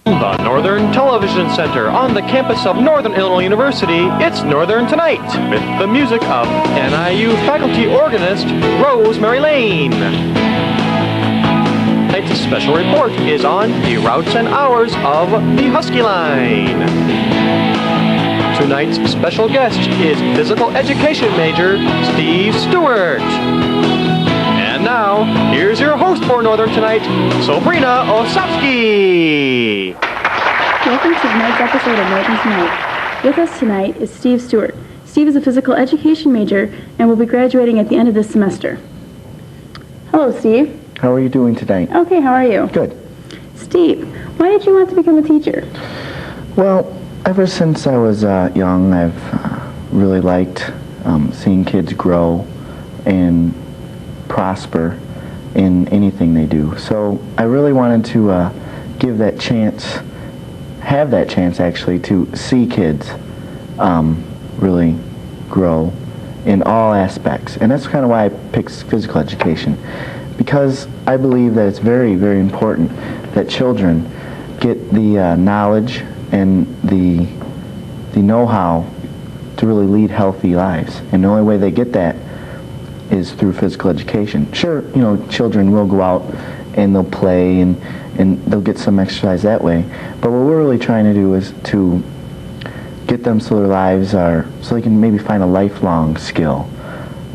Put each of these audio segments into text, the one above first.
The Northern Television Center on the campus of Northern Illinois University, it's Northern Tonight with the music of NIU faculty organist Rosemary Lane. Tonight's special report is on the routes and hours of the Huskie Line. Tonight's special guest is physical education major Stewart. And now, here's your host for Northern Tonight, Sabrina Osowski. Welcome to tonight's episode of Northern Tonight. With us tonight is Stewart. Steve is a physical education major and will be graduating at the end of this semester. Hello, Steve. How are you doing tonight? Okay, how are you? Good. Steve, why did you want to become a teacher? Well, ever since I was young, I've really liked seeing kids grow and prosper in anything they do. So I really wanted to have that chance actually to see kids really grow in all aspects. And that's kind of why I picked physical education, because I believe that it's very, very important that children get the knowledge and the know-how to really lead healthy lives. And the only way they get that is through physical education. Sure, children will go out and they'll play and they'll get some exercise that way. But what we're really trying to do is to get them so their lives so they can maybe find a lifelong skill.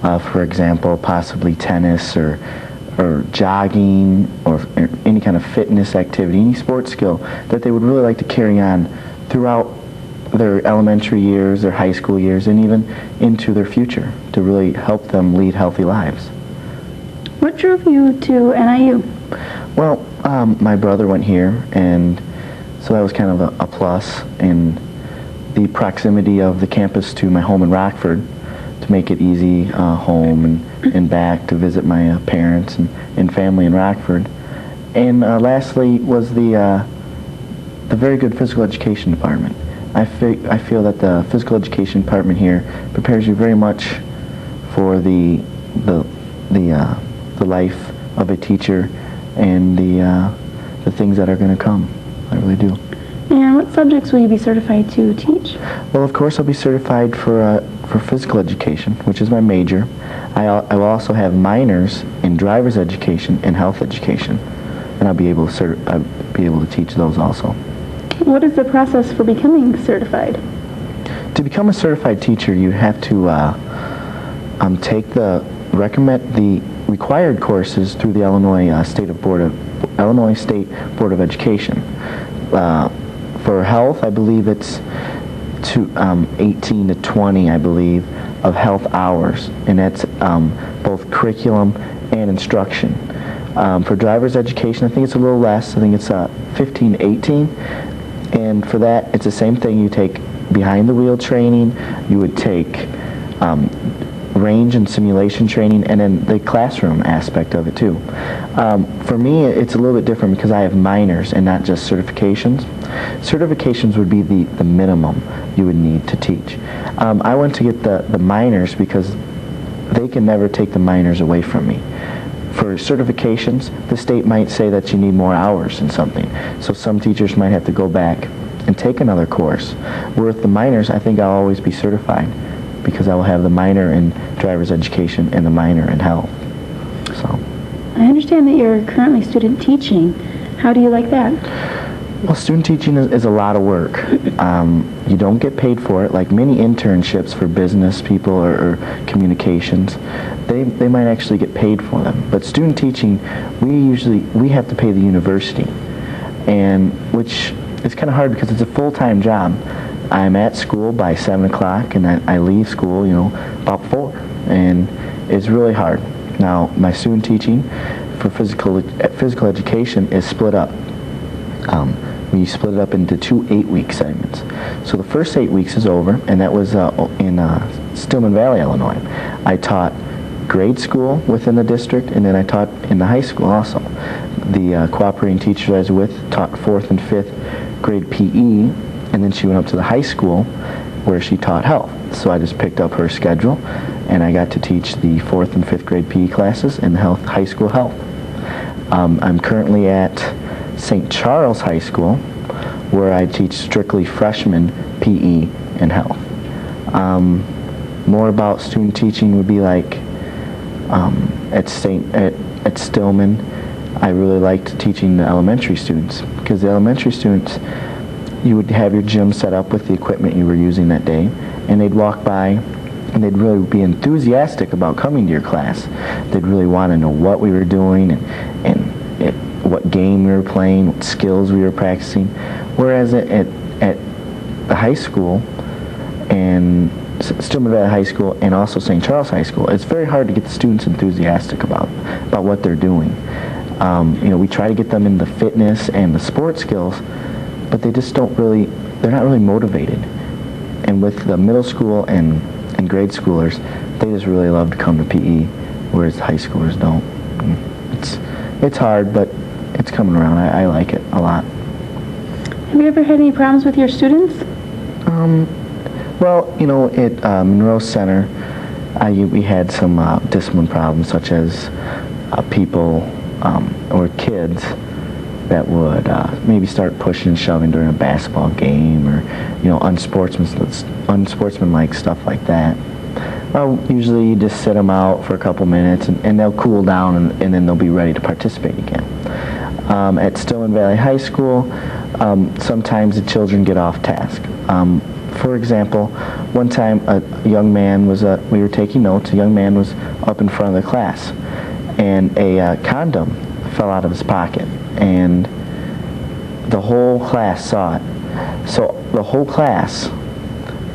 For example, possibly tennis or jogging or any kind of fitness activity, any sports skill that they would really like to carry on throughout their elementary years, their high school years, and even into their future to really help them lead healthy lives. What drove you to NIU? Well, my brother went here, and so that was kind of a plus, and the proximity of the campus to my home in Rockford to make it easy home and back to visit my parents and family in Rockford. And lastly was the very good physical education department. I feel that the physical education department here prepares you very much for the life of a teacher and the things that are going to come. I really do. And what subjects will you be certified to teach? Well, of course, I'll be certified for physical education, which is my major. I will also have minors in driver's education and health education, and I'll be able to teach those also. What is the process for becoming certified? To become a certified teacher, you have to take the required courses through the Illinois State Board of Education. For health, I believe it's 18 to 20, I believe, of health hours, and that's both curriculum and instruction. For driver's education, I think it's a little less. I think it's 15 to 18. And for that, it's the same thing. You take behind the wheel training, you would take range and simulation training, and then the classroom aspect of it too. For me, it's a little bit different because I have minors and not just certifications. Certifications would be the minimum you would need to teach. I went to get the minors because they can never take the minors away from me. For certifications, the state might say that you need more hours in something. So some teachers might have to go back and take another course. Whereas the minors, I think I'll always be certified because I will have the minor in driver's education and the minor in health. So, I understand that you're currently student teaching. How do you like that? Well, student teaching is a lot of work. You don't get paid for it, like many internships for business people or communications. They might actually get paid for them. But student teaching, we have to pay the university, and which is kind of hard because it's a full-time job. I'm at school by 7 o'clock, and I leave school, about 4, and it's really hard. Now, my student teaching for physical education is split up. We split it up into 2 8-week segments. So the first 8 weeks is over, and that was in Stillman Valley, Illinois. I taught grade school within the district, and then I taught in the high school also. The cooperating teacher I was with taught 4th and 5th grade PE, and then she went up to the high school where she taught health. So I just picked up her schedule, and I got to teach the 4th and 5th grade PE classes in the high school health. I'm currently at St. Charles High School, where I teach strictly freshman PE and health. More about student teaching would be like at Stillman, I really liked teaching the elementary students, because the elementary students, you would have your gym set up with the equipment you were using that day, and they'd walk by and they'd really be enthusiastic about coming to your class. They'd really want to know what we were doing and what game we were playing, what skills we were practicing. Whereas at the high school, and Stillman Valley High School and also St. Charles High School, it's very hard to get the students enthusiastic about what they're doing. We try to get them in the fitness and the sports skills, but they just they're not really motivated. And with the middle school and grade schoolers, they just really love to come to PE, whereas high schoolers don't. It's hard, but it's coming around. I like it a lot. Have you ever had any problems with your students? Well, at Monroe Center, we had some discipline problems, such as people or kids that would maybe start pushing and shoving during a basketball game, or unsportsmanlike stuff like that. Usually you just sit them out for a couple minutes and they'll cool down, and then they'll be ready to participate again. At Stillman Valley High School, sometimes the children get off task. For example, one time a young man we were taking notes, a young man was up in front of the class, and a condom fell out of his pocket, and the whole class saw it. So the whole class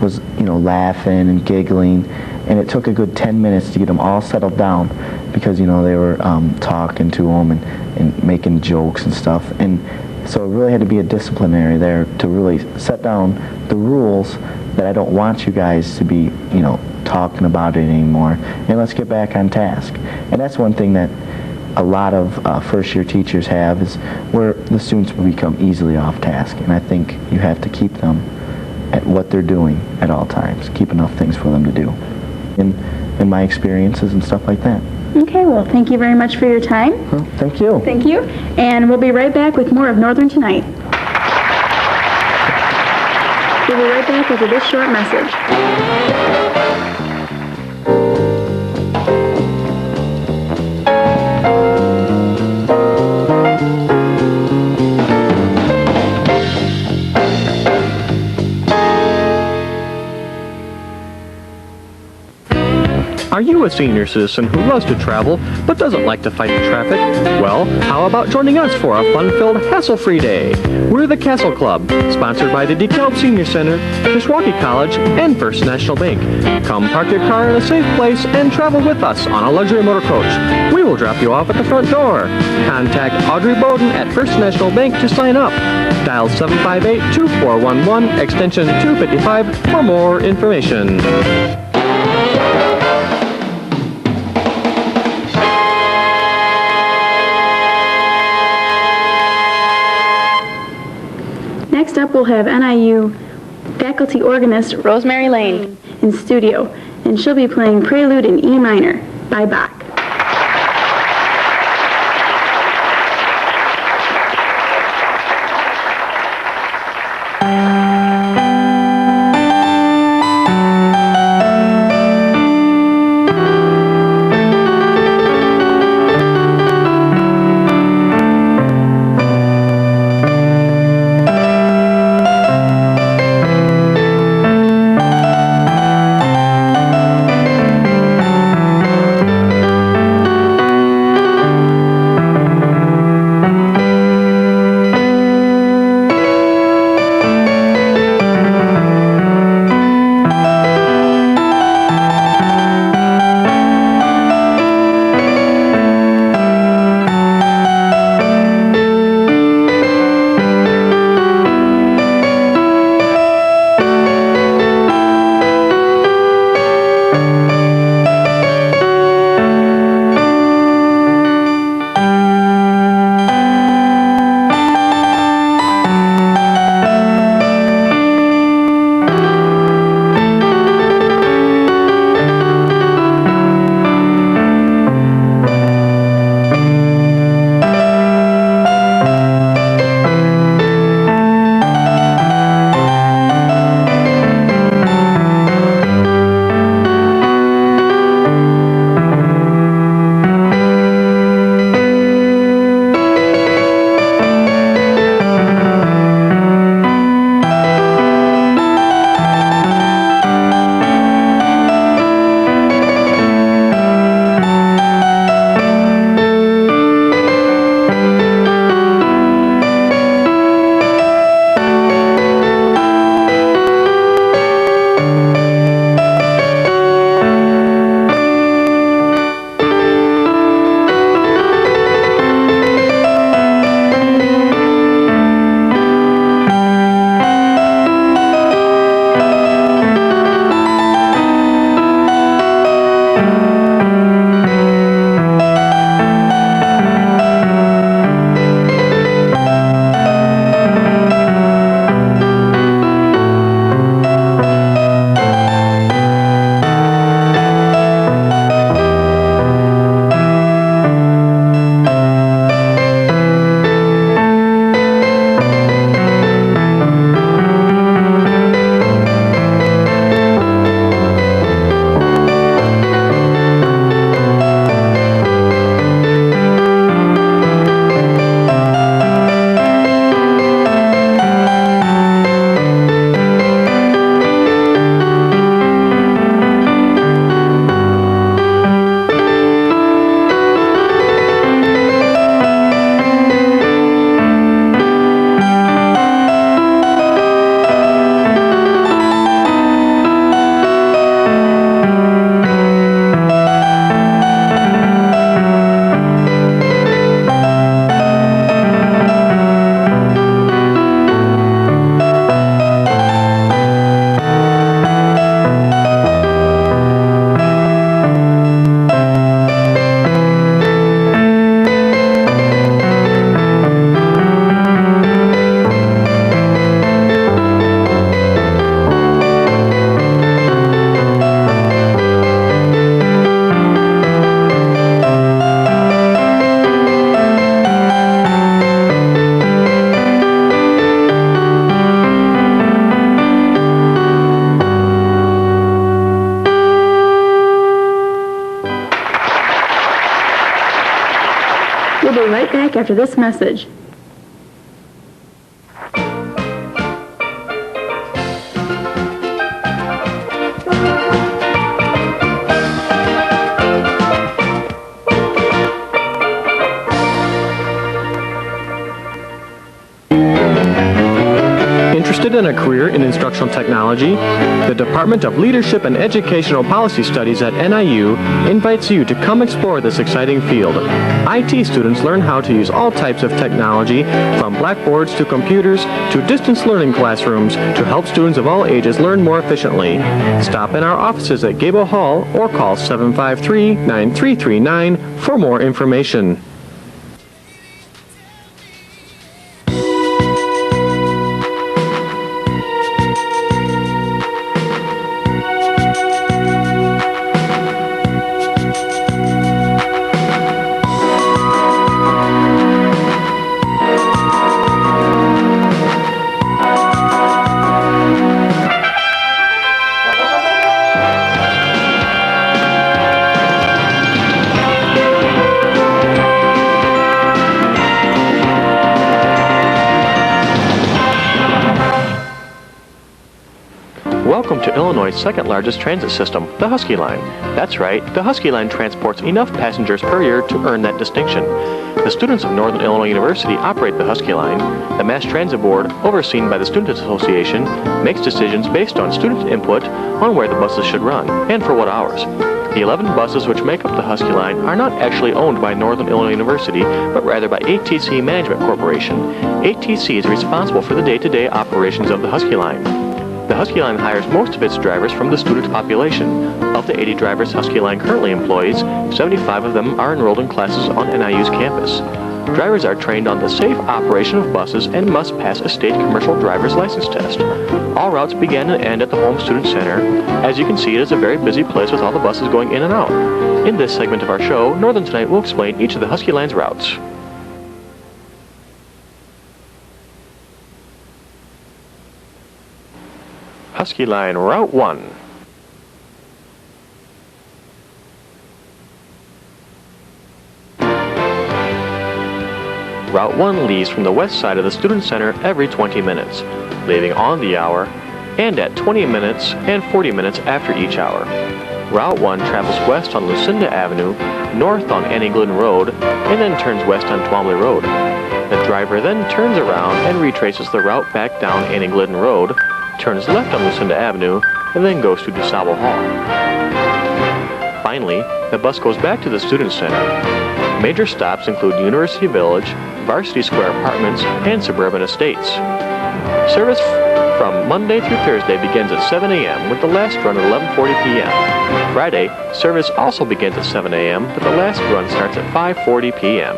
was, laughing and giggling, and it took a good 10 minutes to get them all settled down, because, they were talking to them and making jokes and stuff. And so it really had to be a disciplinary there to really set down the rules that I don't want you guys to be, talking about it anymore, and let's get back on task. And that's one thing that a lot of first-year teachers have, is where the students will become easily off task. And I think you have to keep them at what they're doing at all times, keep enough things for them to do, in my experiences and stuff like that. Okay, well, thank you very much for your time. Well, thank you. Thank you. And we'll be right back with more of Northern Tonight. We'll be right back after this short message. Are you a senior citizen who loves to travel but doesn't like to fight the traffic? Well, how about joining us for a fun-filled, hassle-free day? We're the Castle Club, sponsored by the DeKalb Senior Center, Kishwaukee College, and First National Bank. Come park your car in a safe place and travel with us on a luxury motor coach. We will drop you off at the front door. Contact Audrey Bowden at First National Bank to sign up. Dial 758-2411, extension 255 for more information. Next up, we'll have NIU faculty organist Rosemary Lane in studio, and she'll be playing Prelude in E minor by Bach. We'll be right back after this message. Interested in a career in instructional technology? The Department of Leadership and Educational Policy Studies at NIU invites you to come explore this exciting field. IT students learn how to use all types of technology, from blackboards to computers to distance learning classrooms, to help students of all ages learn more efficiently. Stop in our offices at Gable Hall or call 753-9339 for more information. Welcome to Illinois' second largest transit system, the Huskie Line. That's right, the Huskie Line transports enough passengers per year to earn that distinction. The students of Northern Illinois University operate the Huskie Line. The Mass Transit Board, overseen by the Student Association, makes decisions based on student input on where the buses should run and for what hours. The 11 buses which make up the Huskie Line are not actually owned by Northern Illinois University, but rather by ATC Management Corporation. ATC is responsible for the day-to-day operations of the Huskie Line. The Huskie Line hires most of its drivers from the student population. Of the 80 drivers Huskie Line currently employs, 75 of them are enrolled in classes on NIU's campus. Drivers are trained on the safe operation of buses and must pass a state commercial driver's license test. All routes begin and end at the Home Student Center. As you can see, it is a very busy place with all the buses going in and out. In this segment of our show, Northern Tonight will explain each of the Huskie Line's routes. Huskie Line Route 1. Route 1 leaves from the west side of the Student Center every 20 minutes, leaving on the hour and at 20 minutes and 40 minutes after each hour. Route 1 travels west on Lucinda Avenue, north on Annie Glidden Road, and then turns west on Twombly Road. The driver then turns around and retraces the route back down Annie Glidden Road, turns left on Lucinda Avenue, and then goes to DuSable Hall. Finally, the bus goes back to the Student Center. Major stops include University Village, Varsity Square Apartments, and Suburban Estates. Service from Monday through Thursday begins at 7 a.m. with the last run at 11:40 p.m. Friday, service also begins at 7 a.m., but the last run starts at 5:40 p.m.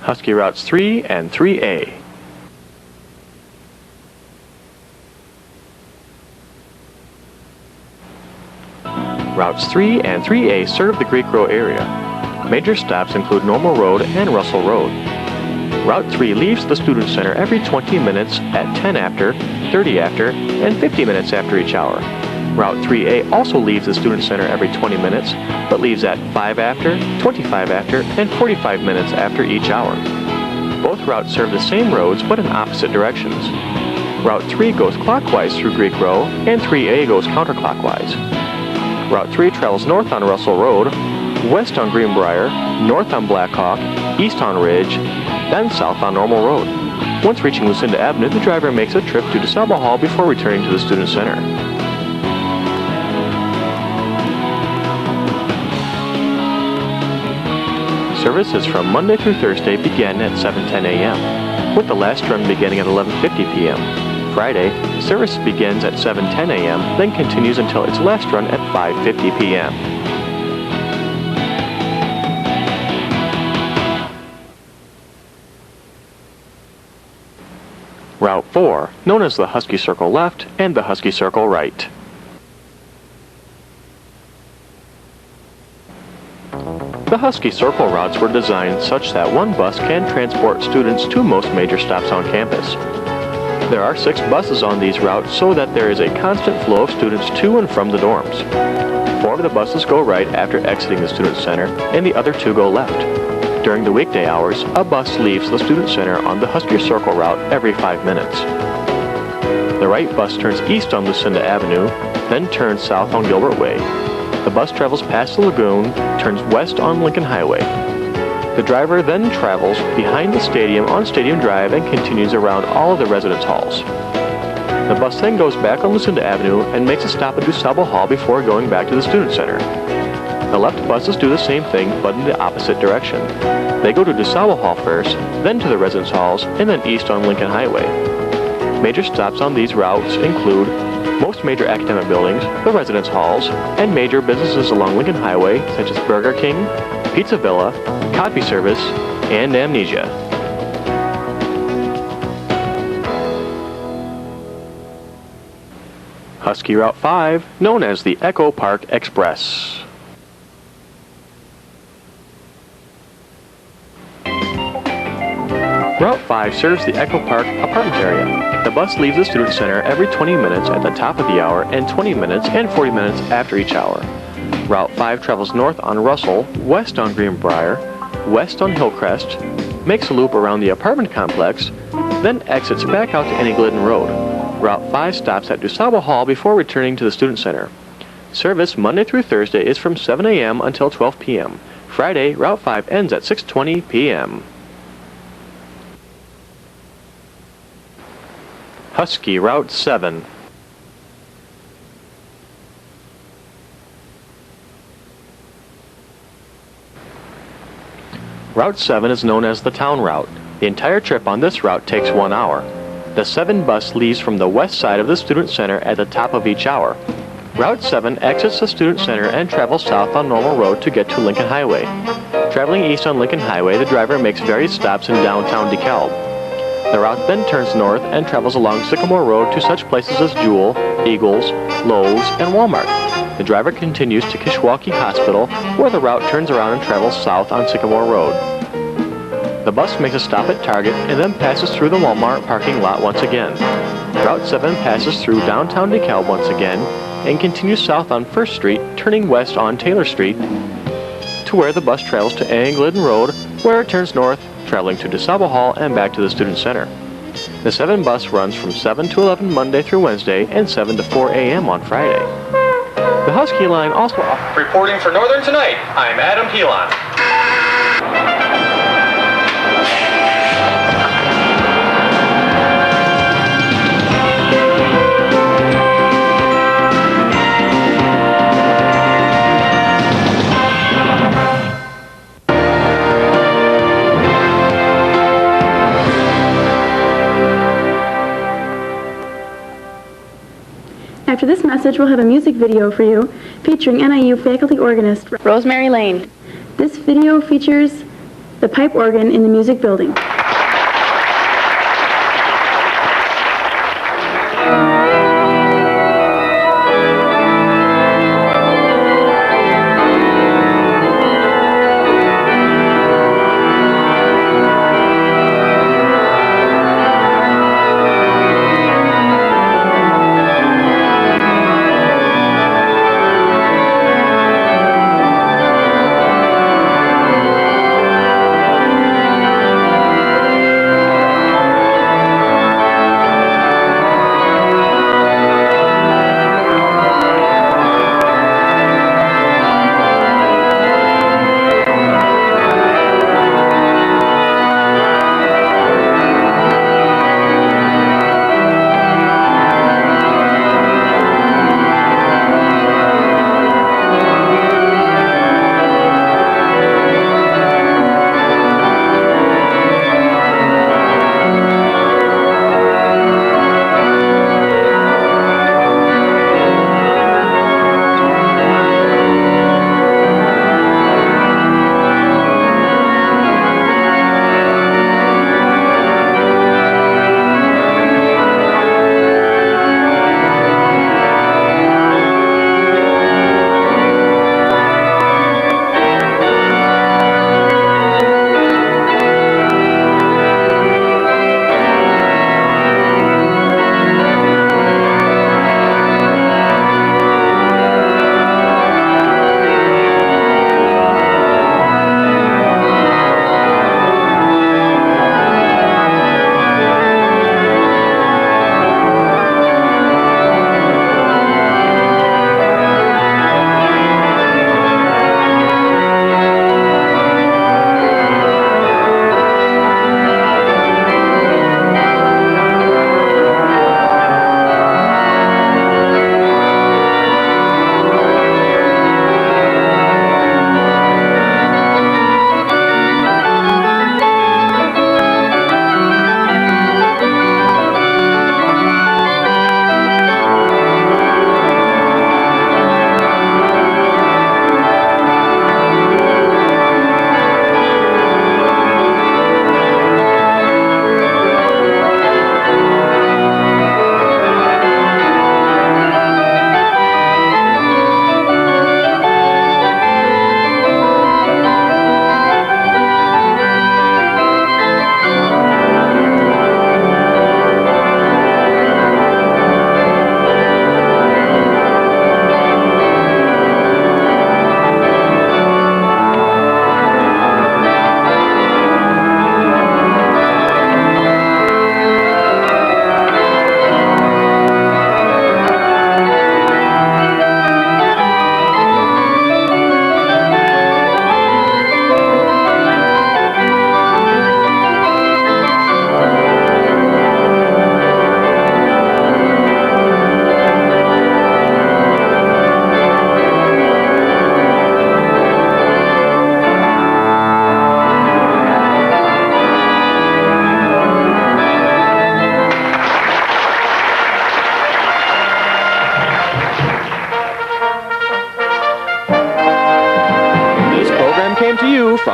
Huskie Routes 3 and 3A. Routes 3 and 3A serve the Greek Row area. Major stops include Normal Road and Russell Road. Route 3 leaves the Student Center every 20 minutes at 10 after, 30 after, and 50 minutes after each hour. Route 3A also leaves the Student Center every 20 minutes, but leaves at 5 after, 25 after, and 45 minutes after each hour. Both routes serve the same roads, but in opposite directions. Route 3 goes clockwise through Greek Row, and 3A goes counterclockwise. Route 3 travels north on Russell Road, west on Greenbrier, north on Blackhawk, east on Ridge, then south on Normal Road. Once reaching Lucinda Avenue, the driver makes a trip to DuSable Hall before returning to the Student Center. Services from Monday through Thursday begin at 7:10 a.m., with the last run beginning at 11:50 p.m. Friday, service begins at 7:10 a.m., then continues until its last run at 5:50 p.m. Route 4, known as the Huskie Circle Left and the Huskie Circle Right. The Huskie Circle routes were designed such that one bus can transport students to most major stops on campus. There are 6 buses on these routes so that there is a constant flow of students to and from the dorms. 4 of the buses go right after exiting the Student Center, and the other 2 go left. During the weekday hours, a bus leaves the Student Center on the Huskie Circle route every 5 minutes. The right bus turns east on Lucinda Avenue, then turns south on Gilbert Way. The bus travels past the lagoon, turns west on Lincoln Highway. The driver then travels behind the stadium on Stadium Drive and continues around all of the residence halls. The bus then goes back on Lucinda Avenue and makes a stop at DuSable Hall before going back to the Student Center. The left buses do the same thing, but in the opposite direction. They go to DuSable Hall first, then to the residence halls, and then east on Lincoln Highway. Major stops on these routes include most major academic buildings, the residence halls, and major businesses along Lincoln Highway, such as Burger King, Pizza Villa, Copy Service, and Amnesia. Huskie Route 5, known as the Echo Park Express. Route 5 serves the Echo Park apartment area. The bus leaves the Student Center every 20 minutes at the top of the hour and 20 minutes and 40 minutes after each hour. Route 5 travels north on Russell, west on Greenbrier, west on Hillcrest, makes a loop around the apartment complex, then exits back out to Annie Glidden Road. Route 5 stops at DuSable Hall before returning to the Student Center. Service Monday through Thursday is from 7 a.m. until 12 p.m. Friday, Route 5 ends at 6:20 p.m. Huskie Route 7. Route 7 is known as the Town Route. The entire trip on this route takes 1 hour. The 7 bus leaves from the west side of the Student Center at the top of each hour. Route 7 exits the Student Center and travels south on Normal Road to get to Lincoln Highway. Traveling east on Lincoln Highway, the driver makes various stops in downtown DeKalb. The route then turns north and travels along Sycamore Road to such places as Jewel, Eagles, Lowe's, and Walmart. The driver continues to Kishwaukee Hospital, where the route turns around and travels south on Sycamore Road. The bus makes a stop at Target and then passes through the Walmart parking lot once again. Route 7 passes through downtown DeKalb once again and continues south on 1st Street, turning west on Taylor Street to where the bus travels to Annie Glidden Road, where it turns north, traveling to DuSable Hall and back to the Student Center. The 7 bus runs from 7 to 11 Monday through Wednesday and 7 to 4 a.m. on Friday. The Huskie Line also... Reporting for Northern Tonight, I'm Adam Helon. After this message, we'll have a music video for you featuring NIU faculty organist Rosemary Lane. This video features the pipe organ in the music building.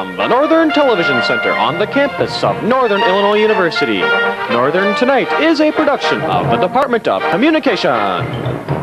from the Northern Television Center on the campus of Northern Illinois University. Northern Tonight is a production of the Department of Communication.